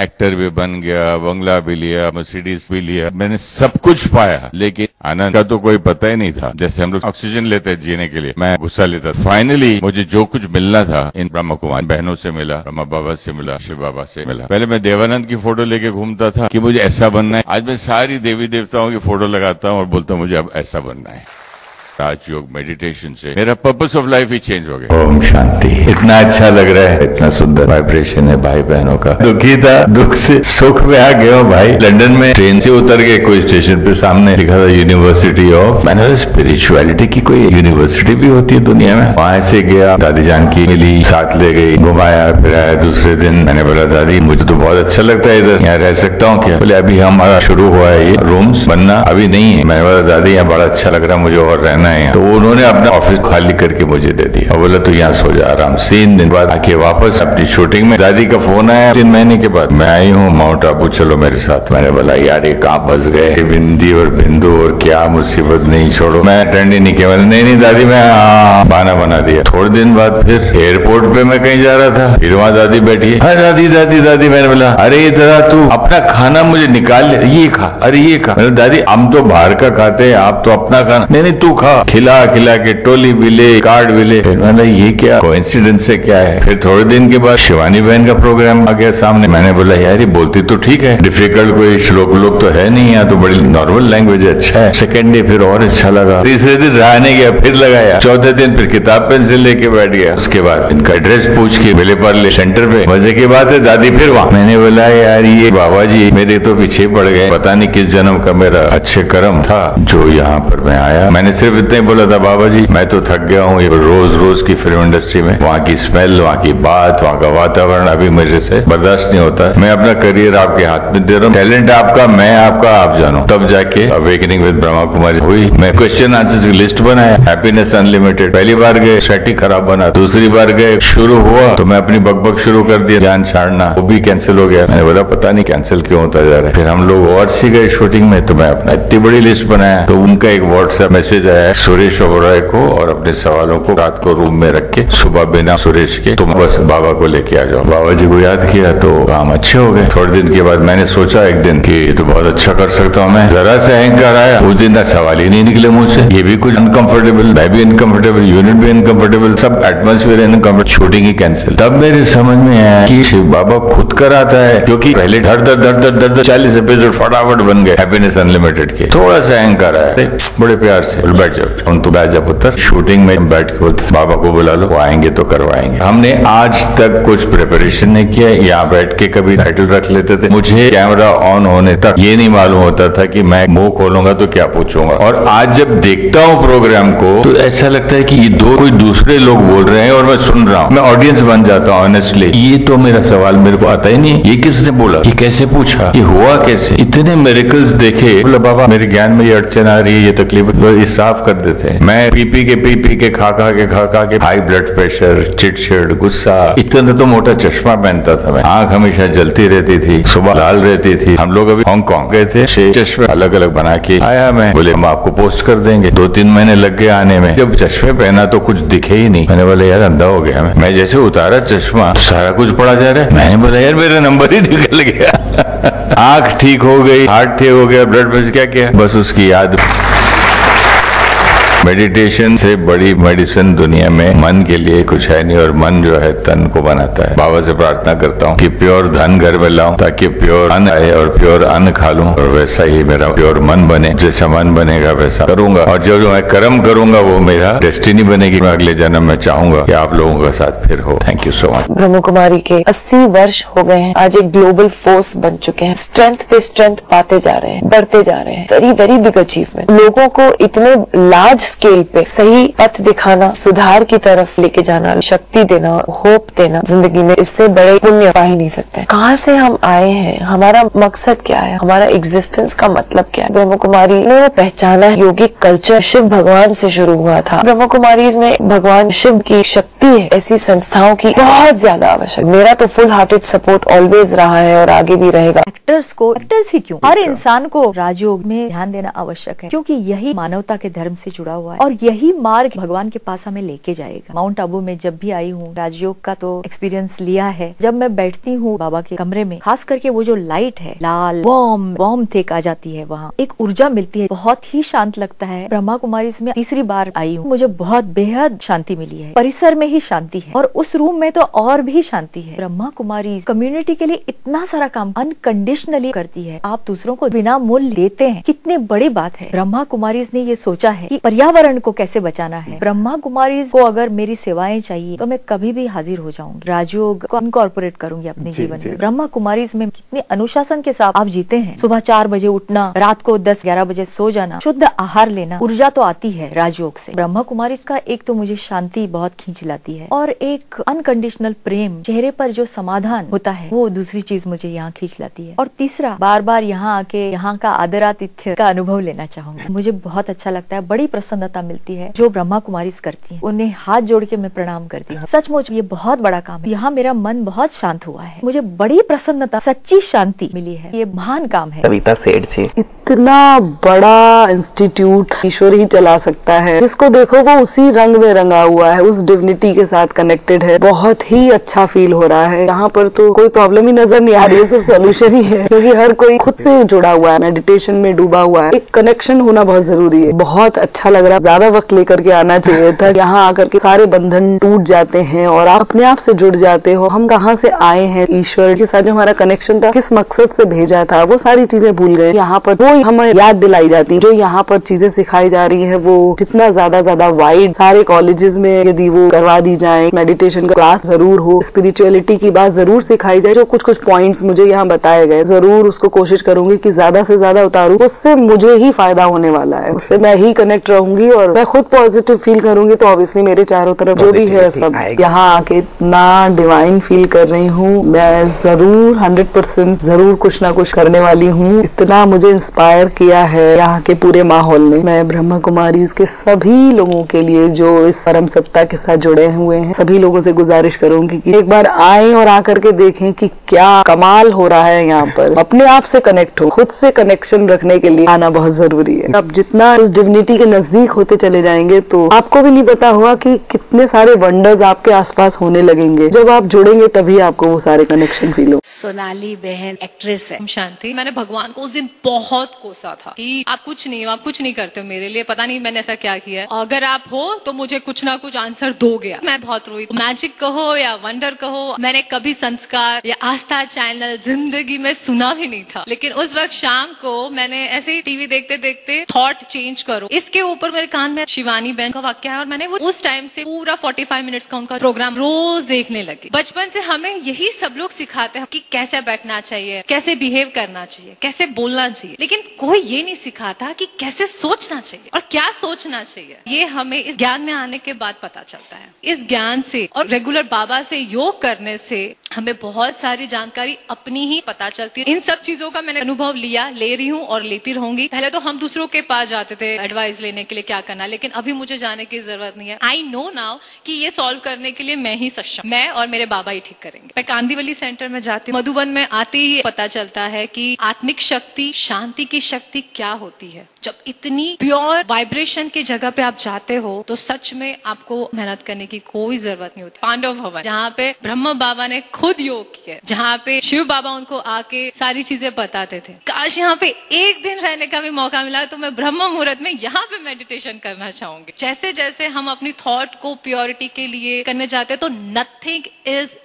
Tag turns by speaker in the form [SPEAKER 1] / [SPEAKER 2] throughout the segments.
[SPEAKER 1] Actor भी बन गया, बंगला भी लिया, मर्सिडीज भी लिया, मैंने सब कुछ पाया, लेकिन आनंद का तो कोई पता ही नहीं था। जैसे हम लोग ऑक्सीजन लेते हैं जीने के लिए, मैं गुस्सा लेता था। फाइनली मुझे जो कुछ मिलना था इन ब्रह्म कुमारी बहनों से मिला, ब्रह्मा बाबा से मिला, शिव बाबा से मिला। पहले मैं देवानंद की फोटो लेके घूमता था कि मुझे ऐसा बनना है। आज मैं सारी देवी देवताओं की फोटो लगाता हूँ और बोलता हूँ मुझे अब ऐसा बनना है। राजयोग मेडिटेशन से मेरा purpose of life he change हो गया।
[SPEAKER 2] ओम शांति। इतना अच्छा लग रहा है, इतना सुंदर वाइब्रेशन है भाई बहनों का। दुखी था, दुख से सुख में आ गया भाई। लंदन में ट्रेन से उतर के कोई स्टेशन पे सामने लिखा था यूनिवर्सिटी ऑफ, मैंने स्पिरिचुअलिटी की कोई यूनिवर्सिटी भी होती है दुनिया में। वहां से गया, दादी जान की मिली, साथ ले गई, घुमाया फिराया। दूसरे दिन मैंने बोला दादी मुझे तो बहुत अच्छा लगता है इधर, यहाँ रह सकता हूँ क्या? बोले अभी हमारा शुरू हुआ है ये रूम्स बनना, अभी नहीं है। मैंने बोला दादी यहाँ बड़ा अच्छा लग रहा है मुझे और रहना है। तो उन्होंने अपना ऑफिस खाली करके मुझे दे दिया और बोला तू यहाँ सो जा आराम से। 3 दिन बाद आके वापस अपनी शूटिंग में दादी का फोन आया 3 महीने के बाद, मैं आई हूँ माउंट आबू, चलो मेरे साथ। मैंने बोला यार ये कहाँ फंस गए, बिंदी और बिंदु और क्या मुसीबत, नहीं छोड़ो। मैं अटेंड ही नहीं किया। नहीं दादी मैं बहाना बना दिया। थोड़े दिन बाद फिर एयरपोर्ट पे मैं कहीं जा रहा था, फिर वहाँ दादी बैठी है, हाँ दादी दादी दादी। मैंने बोला अरे इधर तू अपना खाना मुझे निकाल, ये खा, अरे ये खा। दादी हम तो बाहर का खाते हैं, आप तो अपना खाना। नहीं तू खा। खिला के टोली भी ले, कार्ड भी ले। मैंने ये क्या कोइंसिडेंस है, क्या है? फिर थोड़े दिन के बाद शिवानी बहन का प्रोग्राम आ गया सामने। मैंने बोला यार ये बोलती तो ठीक है, डिफिकल्ट कोई श्लोक लोग तो है नहीं, यहाँ तो बड़ी नॉर्मल लैंग्वेज है, अच्छा है। सेकेंड डे फिर और अच्छा लगा। तीसरे दिन रहा नहीं गया, फिर लगाया। चौथे दिन फिर किताब पेंसिल लेके बैठ गया। उसके बाद इनका एड्रेस पूछ के मिले पर सेंटर पे। मजे की बात है दादी फिर वहां। मैंने बोला यार ये बाबा जी मेरे तो पीछे पड़ गए, पता नहीं किस जन्म का मेरा अच्छे कर्म था जो यहाँ पर मैं आया। मैंने सिर्फ इतना ही बोला था बाबा जी मैं तो थक गया हूँ ये रोज रोज की फिल्म इंडस्ट्री में, वहाँ की स्मेल, वहाँ की बात, वहाँ का वातावरण अभी मेरे से बर्दाश्त नहीं होता। मैं अपना करियर आपके हाथ में दे रहा हूँ, टैलेंट आपका, मैं आपका, आप जानो। तब जाके अवेकनिंग विद ब्रह्मा कुमारी हुई। मैं क्वेश्चन आंसर की लिस्ट बनाया, हैप्पीनेस अनलिमिटेड। पहली बार गए सेट खराब बना, दूसरी बार गए शुरू हुआ तो मैं अपनी बकबक शुरू कर दिया, ज्ञान छाड़ना, वो भी कैंसिल हो गया। मैंने बोला पता नहीं कैंसिल क्यों होता जा रहा है। फिर हम लोग और सी गए शूटिंग में, तो मैं अपना इतनी बड़ी लिस्ट बनाया। तो उनका एक व्हाट्सएप मैसेज आया सुरेश ओबराय को, और अपने सवालों को रात को रूम में रख के सुबह बिना सुरेश के तुम बस बाबा को लेके आ जाओ। बाबा जी को याद किया तो काम अच्छे हो गए। थोड़े दिन के बाद मैंने सोचा एक दिन कि ये तो बहुत अच्छा कर सकता हूँ मैं। जरा से अहंकार आया, उस दिन ना सवाल ही नहीं निकले मुझ से। ये भी कुछ अनकंफर्टेबल, मैं भी अनकंफर्टेबल, यूनिट भी अनकंफर्टेबल, सब एटमोस्फेयर अनकंफर्टेबल, शूटिंग ही कैंसिल। तब मेरे समझ में आया कि शिव बाबा खुद कराता है, क्योंकि पहले धड़ 40 एपिसोड फटाफट बन गए हैप्पीनेस अनलिमिटेड के। थोड़ा सा अहंकार आया, बड़े प्यार से बैठ जाओ, तो बैठ जा पुत्र। शूटिंग में बैठ के बाबा को बुला लो, वो आएंगे तो करवाएंगे। हमने आज तक कुछ प्रिपरेशन नहीं किया, यहाँ बैठ के कभी टाइटल रख लेते थे। मुझे कैमरा ऑन होने तक ये नहीं मालूम होता था कि मैं मुंह खोलूंगा तो क्या पूछूंगा। और आज जब देखता हूँ प्रोग्राम को तो ऐसा लगता है कि ये दो कोई दूसरे लोग बोल रहे हैं और मैं सुन रहा हूँ, मैं ऑडियंस बन जाता हूँ। ऑनेस्टली ये तो मेरा सवाल मेरे को आता ही नहीं, ये किसने बोला, ये कैसे पूछा, ये हुआ कैसे। इतने मिरेकल्स देखे, बोला बाबा मेरे ज्ञान में ये अड़चन आ रही है, ये तकलीफ, ये साफ कर देते हैं। मैं पी पी के खा के हाई ब्लड प्रेशर, चिड़चिड़, गुस्सा, इतना तो मोटा चश्मा पहनता था मैं, आंख हमेशा जलती रहती थी, सुबह लाल रहती थी। हम लोग अभी हांगकांग गए थे, 6 चश्मे अलग अलग बना के आया मैं। बोले हम आपको पोस्ट कर देंगे। 2-3 महीने लग गए आने में। जब चश्मे पहना तो कुछ दिखे ही नहीं। मैंने बोला यार अंधा हो गया मैं जैसे उतारा चश्मा तो सारा कुछ पड़ा जा रहा है। मैंने बोला यार मेरा नंबर ही निकल गया। आंख ठीक हो गई, हार्ट ठीक हो गया, ब्लड प्रेशर क्या क्या, बस उसकी याद। मेडिटेशन से बड़ी मेडिसिन दुनिया में मन के लिए कुछ है नहीं, और मन जो है तन को बनाता है। बाबा से प्रार्थना करता हूँ कि प्योर धन घर में लाऊं ताकि प्योर अन्न आए और प्योर अन्न खा लूं, और वैसा ही मेरा प्योर मन बने। जैसा मन बनेगा वैसा करूंगा, और जो मैं कर्म करूंगा वो मेरा डेस्टिनी बनेगी। मैं अगले जन्म में चाहूंगा कि आप लोगों के साथ फिर हो। Thank you so much.
[SPEAKER 3] Brahma Kumari के 80 वर्ष हो गए हैं, आज एक ग्लोबल फोर्स बन चुके हैं। स्ट्रेंथ पे स्ट्रेंथ पाते जा रहे हैं, बढ़ते जा रहे हैं। Very very big achievement. लोगों को इतने लार्ज स्केल पे सही पथ दिखाना, सुधार की तरफ लेके जाना, शक्ति देना, होप देना जिंदगी में, इससे बड़े पुण्य पा ही नहीं सकते। कहाँ से हम आए हैं, हमारा मकसद क्या है, हमारा एग्जिस्टेंस का मतलब क्या है। ब्रह्म कुमारी ने वो पहचाना है। योगिक कल्चर शिव भगवान से शुरू हुआ था। ब्रह्म कुमारी में भगवान शिव की शक्ति दिखती है, ऐसी संस्थाओं की बहुत ज्यादा आवश्यक। मेरा तो फुल हार्टेड सपोर्ट ऑलवेज रहा है और आगे भी रहेगा।
[SPEAKER 4] एक्टर्स ही क्यों, हर इंसान को राजयोग में ध्यान देना आवश्यक है, क्योंकि यही मानवता के धर्म से जुड़ा हुआ है और यही मार्ग भगवान के पास हमें लेके जाएगा। माउंट आबू में जब भी आई हूँ, राजयोग का तो एक्सपीरियंस लिया है। जब मैं बैठती हूँ बाबा के कमरे में, खास करके वो जो लाइट है, लाल वार्म टेक आ जाती है, वहाँ एक ऊर्जा मिलती है, बहुत ही शांत लगता है। ब्रह्मा कुमारी में तीसरी बार आई हूँ, मुझे बहुत बेहद शांति मिली है। परिसर में ही शांति है और उस रूम में तो और भी शांति है। ब्रह्मा कुमारी कम्युनिटी के लिए इतना सारा काम अनकंडीशनली करती है। आप दूसरों को बिना मूल्य देते हैं, कितनी बड़ी बात है। ब्रह्मा कुमारी ने ये सोचा है कि पर्यावरण को कैसे बचाना है। ब्रह्मा कुमारी को अगर मेरी सेवाएं चाहिए तो मैं कभी भी हाजिर हो जाऊंगी, राजयोग को इनकॉर्पोरेट करूंगी अपने जीवन में। ब्रह्मा कुमारी में कितने अनुशासन के साथ आप जीते हैं। सुबह 4 बजे उठना, रात को 10-11 बजे सो जाना, शुद्ध आहार लेना, ऊर्जा तो आती है राजयोग से। ब्रह्मा कुमारी का एक तो मुझे शांति बहुत खींच लाती है और एक अनकंडीशनल प्रेम, चेहरे पर जो समाधान होता है, वो दूसरी चीज मुझे यहाँ खींच लाती है। और तीसरा, बार बार यहाँ आके यहाँ का आदरातिथ्य का अनुभव लेना चाहूंगी। मुझे बहुत अच्छा लगता है, बड़ी प्रसन्नता मिलती है जो ब्रह्मा कुमारी करती है। उन्हें हाथ जोड़ के मैं प्रणाम करती हूँ। सचमुच ये बहुत बड़ा काम है। यहाँ मेरा मन बहुत शांत हुआ है, मुझे बड़ी प्रसन्नता, सच्ची शांति मिली है। ये महान काम है।
[SPEAKER 5] कविता सेठ जी,
[SPEAKER 6] इतना बड़ा इंस्टीट्यूट ईश्वर ही चला सकता है। जिसको देखो वो उसी रंग में रंगा हुआ है, उस डिविनिटी के साथ कनेक्टेड है। बहुत ही अच्छा फील हो रहा है। यहाँ पर तो कोई प्रॉब्लम ही नजर नहीं आ रही है, सिर्फ सोल्यूशन ही है, क्योंकि हर कोई खुद से जुड़ा हुआ है, मेडिटेशन में डूबा हुआ है। एक कनेक्शन होना बहुत जरूरी है। बहुत अच्छा लग रहा है। ज्यादा वक्त लेकर के आना चाहिए था। यहाँ आकर के सारे बंधन टूट जाते हैं और आप अपने आप से जुड़ जाते हो। हम कहाँ से आए हैं, ईश्वर के साथ जो हमारा कनेक्शन था, किस मकसद से भेजा था, वो सारी चीजें भूल गए। यहाँ पर वो हमें याद दिलाई जाती है। जो यहाँ पर चीजें सिखाई जा रही है वो जितना ज्यादा वाइड सारे कॉलेजेस में यदि वो करवा दी जाए, मेडिटेशन का क्लास जरूर हो, स्पिरिचुअलिटी की बात जरूर सिखाई जाए। जो कुछ पॉइंट्स मुझे यहाँ बताए गए, जरूर उसको कोशिश करूंगी कि ज्यादा से ज्यादा उतारूं। उससे मुझे ही फायदा होने वाला है, उससे मैं ही कनेक्ट रहूंगी और मैं खुद पॉजिटिव फील करूंगी। तो ऑब्वियसली मेरे चारों तरफ जो भी है सब यहाँ आके इतना डिवाइन फील कर रही हूँ। मैं जरूर 100% जरूर कुछ ना कुछ करने वाली हूँ। इतना मुझे इंस्पायर किया है यहाँ के पूरे माहौल ने। मैं ब्रह्मा कुमारी के सभी लोगों के लिए जो इस परम सत्ता के साथ जुड़े हुए हैं, सभी लोगों से गुजारिश करूंगी कि एक बार आए और आकर के देखें कि क्या कमाल हो रहा है यहाँ पर। अपने आप से कनेक्ट हो, खुद से कनेक्शन रखने के लिए आना बहुत जरूरी है। अब जितना इस डिविनिटी के नजदीक होते चले जाएंगे तो आपको भी नहीं पता होगा कि कितने सारे वंडर्स आपके आसपास होने लगेंगे। जब आप जुड़ेंगे तभी आपको वो सारे कनेक्शन फील हो।
[SPEAKER 7] सोनाली बहन एक्ट्रेस है। शांति, मैंने भगवान को उस दिन बहुत कोसा था कि आप कुछ नहीं करते हो मेरे लिए, पता नहीं मैंने ऐसा क्या किया है। अगर आप हो तो मुझे कुछ ना कुछ आंसर दोगे। मैं बहुत रोई। मैजिक कहो या वंडर कहो, मैंने कभी संस्कार या आस्था चैनल जिंदगी में सुना भी नहीं था। लेकिन उस वक्त शाम को मैंने ऐसे ही टीवी देखते देखते थॉट चेंज करो, इसके ऊपर मेरे कान में शिवानी बहन का वाक्य है और मैंने वो उस टाइम से पूरा 45 मिनट्स का उनका प्रोग्राम रोज देखने लगी। बचपन से हमें यही सब लोग सिखाते हैं कि कैसे बैठना चाहिए, कैसे बिहेव करना चाहिए, कैसे बोलना चाहिए, लेकिन कोई ये नहीं सिखाता कि कैसे सोचना चाहिए और क्या सोचना चाहिए। ये हमें इस ज्ञान में आने के बाद पता चलता है। इस ज्ञान से और रेगुलर बाबा से योग करने से हमें बहुत सारी जानकारी अपनी ही पता चलती है। इन सब चीजों का मैंने अनुभव लिया, ले रही हूँ और लेती रहूंगी। पहले तो हम दूसरों के पास जाते थे एडवाइस लेने के लिए क्या करना, लेकिन अभी मुझे जाने की जरूरत नहीं है। आई नो नाउ कि ये सॉल्व करने के लिए मैं ही सक्षम, मैं और मेरे बाबा ही ठीक करेंगे। मैं कांदीवली सेंटर में जाती हूँ, मधुबन में आते ही पता चलता है कि आत्मिक शक्ति, शांति की शक्ति क्या होती है। जब इतनी प्योर वाइब्रेशन की जगह पे आप जाते हो तो सच में आपको मेहनत करने की कोई जरूरत नहीं होती। पांडव भवन, जहाँ पे ब्रह्म बाबा ने खुद योग किया, जहाँ पे शिव बाबा उनको आके सारी चीजें बताते थे। काश यहाँ पे एक दिन रहने का भी मौका मिला तो मैं ब्रह्म मुहूर्त में यहाँ पे मेडिटेशन करना चाहूंगी। जैसे जैसे हम अपनी थॉट को प्योरिटी के लिए करने जाते हैं तो nothing is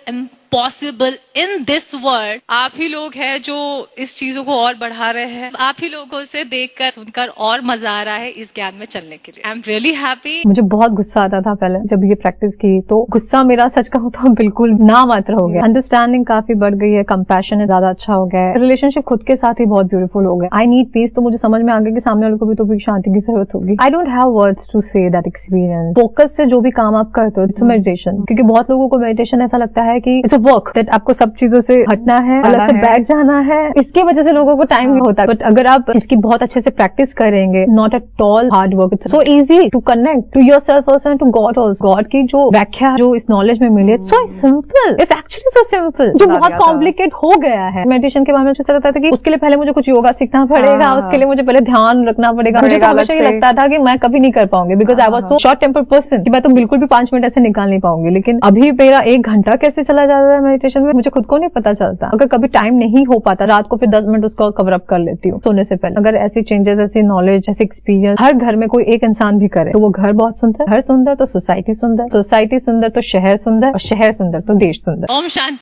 [SPEAKER 7] possible in this world. आप ही लोग हैं जो इस चीजों को और बढ़ा रहे हैं। आप ही लोगों से देखकर सुनकर और मजा आ रहा है इस ज्ञान में चलने के लिए। I am really happy.
[SPEAKER 8] मुझे बहुत गुस्सा आता था पहले जब ये प्रैक्टिस की, तो गुस्सा मेरा सच कहूं तो बिल्कुल ना मात्र हो गया। अंडरस्टैंडिंग काफी बढ़ गई है, कंपैशन ज्यादा अच्छा हो गया है, रिलेशनशिप खुद के साथ ही बहुत ब्यूटीफुल हो गया। आई नीड पीस, तो मुझे समझ में आ गया कि सामने वालों को भी तो भी शांति की जरूरत होगी। I don't have words to say that experience. Focus से जो भी काम आप करते हो, इट्स मेडिटेशन। क्योंकि बहुत लोगों को मेडिटेशन ऐसा लगता है कि इट्स अ वर्क, दैट आपको सब चीजों से हटना है, अलग से बैठ जाना है, इसकी वजह से लोगों को टाइम नहीं होता। बट अगर आप इसकी बहुत अच्छे से प्रैक्टिस करेंगे, not at all hard work, it's so easy to connect to yourself also and to God also. God की जो व्याख्या जो इस नॉलेज में मिली, so simple, it's actually so simple, जो बहुत कॉम्प्लिकेट हो गया है। मेडिटेशन के बारे में सोचा था कि उसके लिए पहले मुझे कुछ योगा सीखना पड़ेगा, उसके लिए मुझे पहले ध्यान रखना पड़ेगा। मुझे तो हमेशा ये लगता था कि मैं कभी नहीं कर पाऊंगी, because I was so short temper person कि मैं तो बिल्कुल भी 5 मिनट ऐसे निकाल नहीं पाऊंगी। लेकिन अभी मेरा 1 घंटा कैसे चला जाता है मेडिटेशन में, मुझे खुद को नहीं पता चलता। अगर कभी टाइम नहीं हो पाता, रात को फिर 10 मिनट उसको कवर अप कर लेती हूँ सोने से पहले। अगर ऐसी चेंजेस, ऐसी नॉलेज, ऐसे एक्सपीरियंस हर घर में कोई एक इंसान भी करे तो वो घर बहुत सुंदर, घर सुंदर तो सोसाइटी सुंदर, सोसाइटी सुंदर तो शहर सुंदर, और शहर सुंदर तो देश सुंदर।
[SPEAKER 7] ओम शांति।